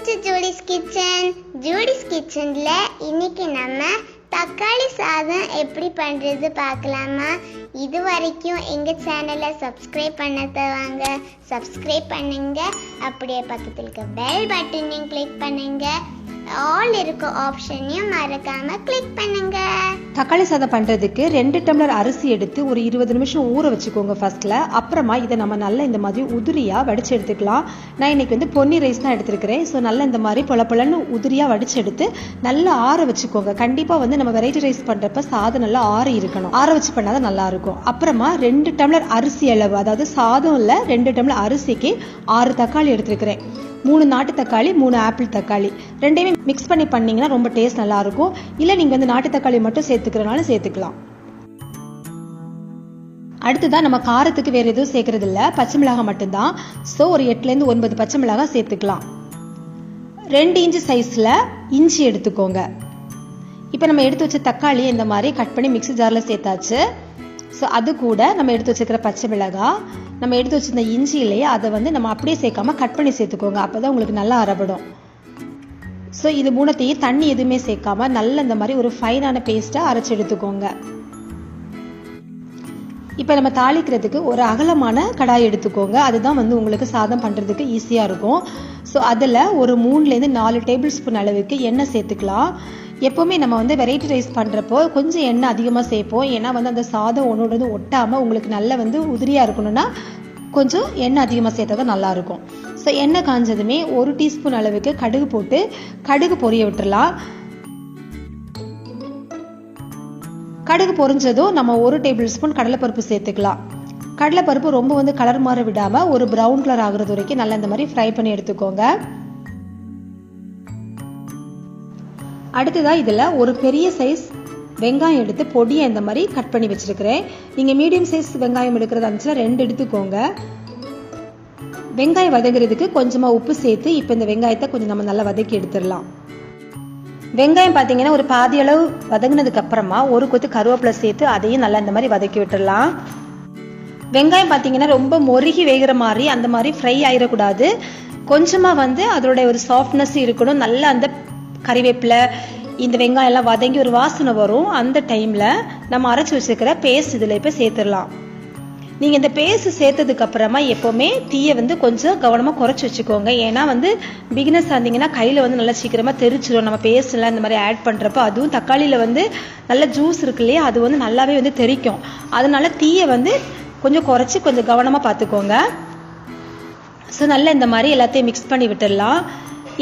to Judy's Kitchen. Judy's Kitchenல இன்னைக்கு நம்ம தக்காளி சாதம் எப்படி பண்றது பார்க்கலாமா? இது வரைக்கும் எங்க சேனலை சப்ஸ்கிரைப் பண்ணாதவங்க சப்ஸ்கிரைப் பண்ணுங்க. அப்படியே பக்கத்துல இருக்க பெல் பட்டனையும் கிளிக் பண்ணுங்க. ஆல் இருக்க ஆப்ஷனையும் மறக்காம கிளிக் பண்ணுங்க. தக்காளி சாதம் பண்றதுக்கு 2 டம்ளர் அரிசி எடுத்து ஒரு 20 நிமிஷம் ஊற வச்சுக்கோங்க ஃபர்ஸ்ட்ல. அப்புறமா இதை நம்ம நல்லா இந்த மாதிரி உதிரியா வடிச்சு எடுத்துக்கலாம். நான் இன்னைக்கு பொன்னி ரைஸ் தான் எடுத்துருக்கிறேன். ஸோ நல்லா இந்த மாதிரி பொலன்னு உதிரியா வடிச்சு எடுத்து நல்லா ஆற வச்சுக்கோங்க. கண்டிப்பா நம்ம வெரைட்டி ரைஸ் பண்றப்ப சாதம் நல்லா ஆறி இருக்கணும். ஆற வச்சு பண்ணாதான் நல்லா இருக்கும். அப்புறமா 2 டம்ளர் அரிசி அளவு, அதாவது சாதம் இல்ல 2 டம்ளர் அரிசிக்கு 6 தக்காளி எடுத்துருக்கிறேன். 3 நாட்டு தக்காளி, 3 ஆப்பிள் தக்காளி, ரெண்டையுமே மிக்ஸ் பண்ணி பண்ணீங்கன்னா ரொம்ப டேஸ்ட் நல்லா இருக்கும். இல்ல நீங்க நாட்டு தக்காளி மட்டும் சேர்த்துக்கிறனால சேர்த்துக்கலாம். அடுத்துதான் நம்ம காரத்துக்கு வேற எதுவும் சேர்க்கறது இல்ல, பச்சை மிளகாய் மட்டும்தான். ஸோ ஒரு 8ல இருந்து 9 பச்சை மிளகாய் சேர்த்துக்கலாம். 2 இன்ச்சு சைஸ்ல இஞ்சி எடுத்துக்கோங்க. இப்ப நம்ம எடுத்து வச்ச தக்காளி இந்த மாதிரி கட் பண்ணி மிக்ஸி ஜார்ல சேர்த்தாச்சு. ஸோ அது கூட நம்ம எடுத்து வச்சுக்கிற பச்சை மிளகாய், நம்ம எடுத்து வச்சிருந்த இஞ்சி இல்லையா, அதை நம்ம அப்படியே சேர்க்காம கட் பண்ணி சேர்த்துக்கோங்க. அப்பதான் உங்களுக்கு நல்லா அரைப்படும். ஸோ இது மூணத்தையும் தண்ணி எதுவுமே சேர்க்காம நல்ல இந்த மாதிரி ஒரு ஃபைனான பேஸ்டா அரைச்சு எடுத்துக்கோங்க. இப்போ நம்ம தாளிக்கிறதுக்கு ஒரு அகலமான கடாய் எடுத்துக்கோங்க. அதுதான் உங்களுக்கு சாதம் பண்றதுக்கு ஈஸியா இருக்கும். ஸோ அதில் ஒரு 3ல இருந்து 4 டேபிள் ஸ்பூன் அளவுக்கு எண்ணெய் சேர்த்துக்கலாம். எப்பவுமே நம்ம வெரைட்டி ரைஸ் பண்றப்போ கொஞ்சம் எண்ணெய் அதிகமாக சேர்ப்போம். ஏன்னா அந்த சாதம் ஒன்னோட ஒட்டாம உங்களுக்கு நல்ல உதிரியா இருக்கணும்னா கொஞ்சம் எண்ணெய் அதிகமாக சேர்த்தா தான் நல்லா இருக்கும். ஸோ எண்ணெய் காஞ்சதுமே 1 டீஸ்பூன் அளவுக்கு கடுகு போட்டு கடுகு பொரிய விட்டுறலாம். கடுகு பொரிஞ்சதும் நம்ம 1 டேபிள் ஸ்பூன் கடலைப்பருப்பு சேர்த்துக்கலாம். கடலைப்பருப்பு ரொம்ப கலர் மாற விடாம ஒரு பிரவுன் கலர் ஆகுறது வரைக்கும் நல்லா இந்த மாதிரி ஃப்ரை பண்ணி எடுத்துக்கோங்க. அடுத்ததான் இதுல ஒரு பெரிய சைஸ் வெங்காயம் எடுத்து பொடியை இந்த மாதிரி கட் பண்ணி வச்சிருக்கிறேன். நீங்க மீடியம் சைஸ் வெங்காயம் எடுக்கிறதா இருந்துச்சுன்னா 2 எடுத்துக்கோங்க. வெங்காயம் வதங்குறதுக்கு கொஞ்சமா உப்பு சேர்த்து இப்ப இந்த வெங்காயத்தை கொஞ்சம் நம்ம நல்லா வதக்கி எடுத்துடலாம். வெங்காயம் பாத்தீங்கன்னா ஒரு பாதி அளவு வதங்கினதுக்கு அப்புறமா ஒரு கொத்து கருவேப்பிலை சேர்த்து அதையும் நல்லா இந்த மாதிரி வதக்கி விட்டுடலாம். வெங்காயம் பாத்தீங்கன்னா ரொம்ப மொருகி வேகிற மாதிரி அந்த மாதிரி ஃப்ரை ஆயிடக்கூடாது. கொஞ்சமா அதோட ஒரு சாஃப்ட்னஸ் இருக்கணும். நல்லா அந்த கறிவேப்பிலை இந்த வெங்காயம் எல்லாம் வதங்கி ஒரு வாசனை வரும். அந்த டைம்ல நம்ம அரைச்சு வச்சுக்கிற பேஸ்ட் இதுல இப்ப சேர்த்துடலாம். நீங்க இந்த பேஸ்ட் சேர்த்ததுக்கு அப்புறமா எப்பவுமே தீயை கொஞ்சம் கவனமா குறைச்சு வச்சுக்கோங்க. ஏன்னா பிகினர்ஸ் ஆனீங்கன்னா கையில நல்லா சீக்கிரமா தெரிச்சிடும். நம்ம பேஸ்ட் எல்லாம் இந்த மாதிரி ஆட் பண்றப்ப அதுவும் தக்காளியில நல்ல ஜூஸ் இருக்கு இல்லையா, அது நல்லாவே தெரிக்கும். அதனால தீயை கொஞ்சம் குறைச்சு கொஞ்சம் கவனமா பாத்துக்கோங்க. ஸோ நல்லா இந்த மாதிரி எல்லாத்தையும் மிக்ஸ் பண்ணி விட்டுடலாம்.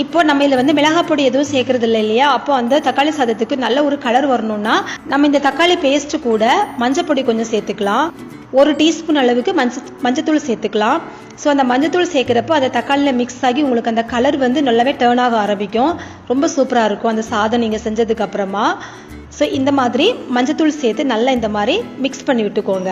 இப்போ நம்ம இதுல மிளகாய் பொடி எதுவும் சேர்க்கறது இல்லை இல்லையா, அப்போ அந்த தக்காளி சாதத்துக்கு நல்ல ஒரு கலர் வரணும்னா நம்ம இந்த தக்காளி பேஸ்ட் கூட மஞ்சள் பொடி கொஞ்சம் சேர்த்துக்கலாம். 1 டீஸ்பூன் அளவுக்கு மஞ்சத்தூள் சேர்த்துக்கலாம். ஸோ அந்த மஞ்சத்தூள் சேர்க்கிறப்போ அந்த தக்காளியில மிக்ஸ் ஆகி உங்களுக்கு அந்த கலர் நல்லாவே டேர்ன் ஆக ஆரம்பிக்கும். ரொம்ப சூப்பரா இருக்கும் அந்த சாதம் நீங்க செஞ்சதுக்கு அப்புறமா. ஸோ இந்த மாதிரி மஞ்சத்தூள் சேர்த்து நல்லா இந்த மாதிரி மிக்ஸ் பண்ணி விட்டுக்கோங்க.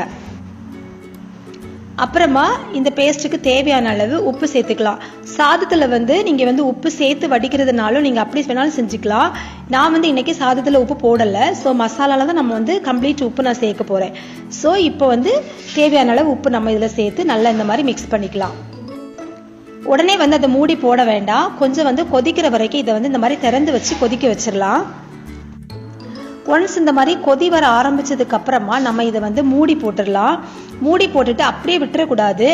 அப்புறமா இந்த பேஸ்ட்டுக்கு தேவையான அளவு உப்பு சேர்த்துக்கலாம். சாதத்துல நீங்க உப்பு சேர்த்து வடிக்கிறதுனாலும் நீங்க அப்படி வேணாலும் செஞ்சுக்கலாம். நான் இன்னைக்கு சாதத்துல உப்பு போடல. ஸோ மசாலால தான் நம்ம கம்ப்ளீட் உப்பு நான் சேர்க்க போறேன். ஸோ இப்போ தேவையான அளவு உப்பு நம்ம இதுல சேர்த்து நல்லா இந்த மாதிரி மிக்ஸ் பண்ணிக்கலாம். உடனே அதை மூடி போட வேண்டாம். கொஞ்சம் கொதிக்கிற வரைக்கும் இதை இந்த மாதிரி திறந்து வச்சு கொதிக்க வச்சிடலாம். ஒன்ஸ் இந்த மாதிரி கொதி வர ஆரம்பிச்சதுக்கு அப்புறமா நம்ம இதை மூடி போட்டுடலாம். மூடி போட்டுட்டு அப்படியே விட்டுறக்கூடாது.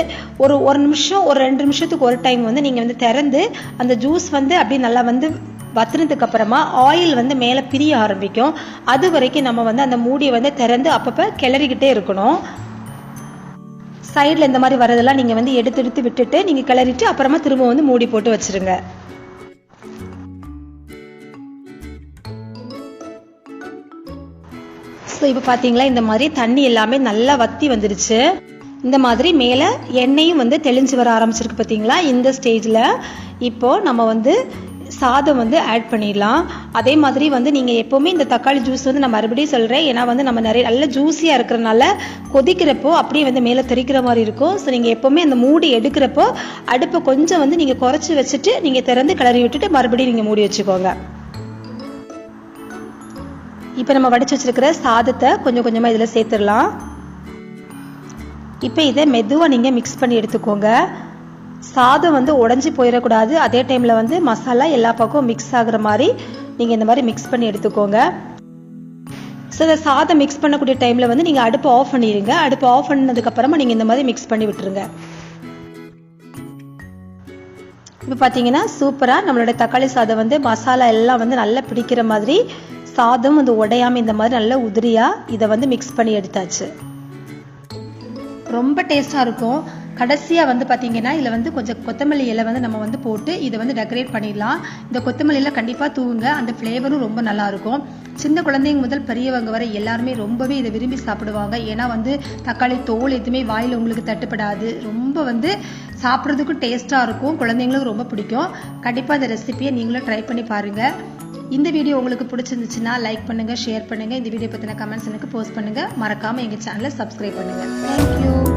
ஒரு நிமிஷம் ஒரு 2 நிமிஷத்துக்கு ஒரு டைம் நீங்க திறந்து அந்த ஜூஸ் அப்படியே நல்லா வத்துனதுக்கு அப்புறமா ஆயில் மேல பிரிய ஆரம்பிக்கும். அது வரைக்கும் நம்ம அந்த மூடியை திறந்து அப்பப்ப கிளறிக்கிட்டே இருக்கணும். சைட்ல இந்த மாதிரி வரதெல்லாம் நீங்க எடுத்து விட்டுட்டு நீங்க கிளறிட்டு அப்புறமா திரும்ப மூடி போட்டு வச்சிருங்க. ஸோ இப்போ பார்த்தீங்களா இந்த மாதிரி தண்ணி எல்லாமே நல்லா வத்தி வந்துருச்சு. இந்த மாதிரி மேலே எண்ணெயும் தெளிஞ்சு வர ஆரம்பிச்சிருக்கு பார்த்தீங்களா. இந்த ஸ்டேஜில் இப்போ நம்ம சாதம் ஆட் பண்ணிடலாம். அதே மாதிரி நீங்கள் எப்போவுமே இந்த தக்காளி ஜூஸ் நான் மறுபடியும் சொல்கிறேன். ஏன்னா நம்ம நிறைய நல்ல ஜூஸியாக இருக்கிறனால கொதிக்கிறப்போ அப்படியே மேலே தெறிக்கிற மாதிரி இருக்கும். ஸோ நீங்கள் எப்போவுமே அந்த மூடி எடுக்கிறப்போ அடுப்பை கொஞ்சம் நீங்கள் குறைச்சி வச்சுட்டு நீங்கள் திறந்து கிளறி விட்டுட்டு மறுபடியும் நீங்கள் மூடி வச்சுக்கோங்க. இப்போ நம்ம வடிச்சு வச்சிருக்கிற சாதத்தை கொஞ்சம் கொஞ்சமா இதுல சேர்த்துடலாம். இப்போ இதை மெதுவா நீங்க மிக்ஸ் பண்ணி எடுத்துக்கோங்க. சாதம் வந்து உடைஞ்சி போயிடக்கூடாது. அதே டைமில் வந்து மசாலா எல்லா பக்கமும் மிக்ஸ் ஆகுற மாதிரி நீங்கள் இந்த மாதிரி மிக்ஸ் பண்ணி எடுத்துக்கோங்க. ஸோ இந்த சாதம் மிக்ஸ் பண்ணக்கூடிய டைமில் வந்து நீங்கள் அடுப்பு ஆஃப் பண்ணிடுங்க. அடுப்பு ஆஃப் பண்ணதுக்கப்புறமா நீங்கள் இந்த மாதிரி மிக்ஸ் பண்ணி விட்டுருங்க. இப்போ பார்த்தீங்கன்னா சூப்பராக நம்மளோட தக்காளி சாதம் வந்து மசாலா எல்லாம் வந்து நல்லா பிடிக்கிற மாதிரி சாதம் வந்து உடையாமல் இந்த மாதிரி நல்லா உதிரியாக இதை வந்து மிக்ஸ் பண்ணி எடுத்தாச்சு. ரொம்ப டேஸ்ட்டாக இருக்கும். கடைசியாக வந்து பார்த்தீங்கன்னா இதில் வந்து கொஞ்சம் கொத்தமல்லி இலை வந்து நம்ம வந்து போட்டு இதை வந்து டெக்கரேட் பண்ணிடலாம். இந்த கொத்தமல்லியில் கண்டிப்பாக தூவுங்க, அந்த ஃப்ளேவரும் ரொம்ப நல்லாயிருக்கும். சின்ன குழந்தைங்க முதல் பெரியவங்க வரை எல்லாருமே ரொம்பவே இதை விரும்பி சாப்பிடுவாங்க. ஏன்னா வந்து தக்காளி தோல் எதுவுமே வாயில் உங்களுக்கு தட்டுப்படாது. ரொம்ப வந்து சாப்பிட்றதுக்கும் டேஸ்ட்டாக இருக்கும். குழந்தைங்களுக்கும் ரொம்ப பிடிக்கும். கண்டிப்பாக இந்த ரெசிபியை நீங்களும் ட்ரை பண்ணி பாருங்கள். இந்த வீடியோ உங்களுக்கு பிடிச்சிருந்துச்சுன்னா லைக் பண்ணுங்கள், ஷேர் பண்ணுங்கள். இந்த வீடியோ பற்றின கமெண்ட்ஸ் எனக்கு போஸ்ட் பண்ணுங்கள். மறக்காமல் எங்கள் சேனலை சப்ஸ்கிரைப் பண்ணுங்கள். தேங்க்யூ.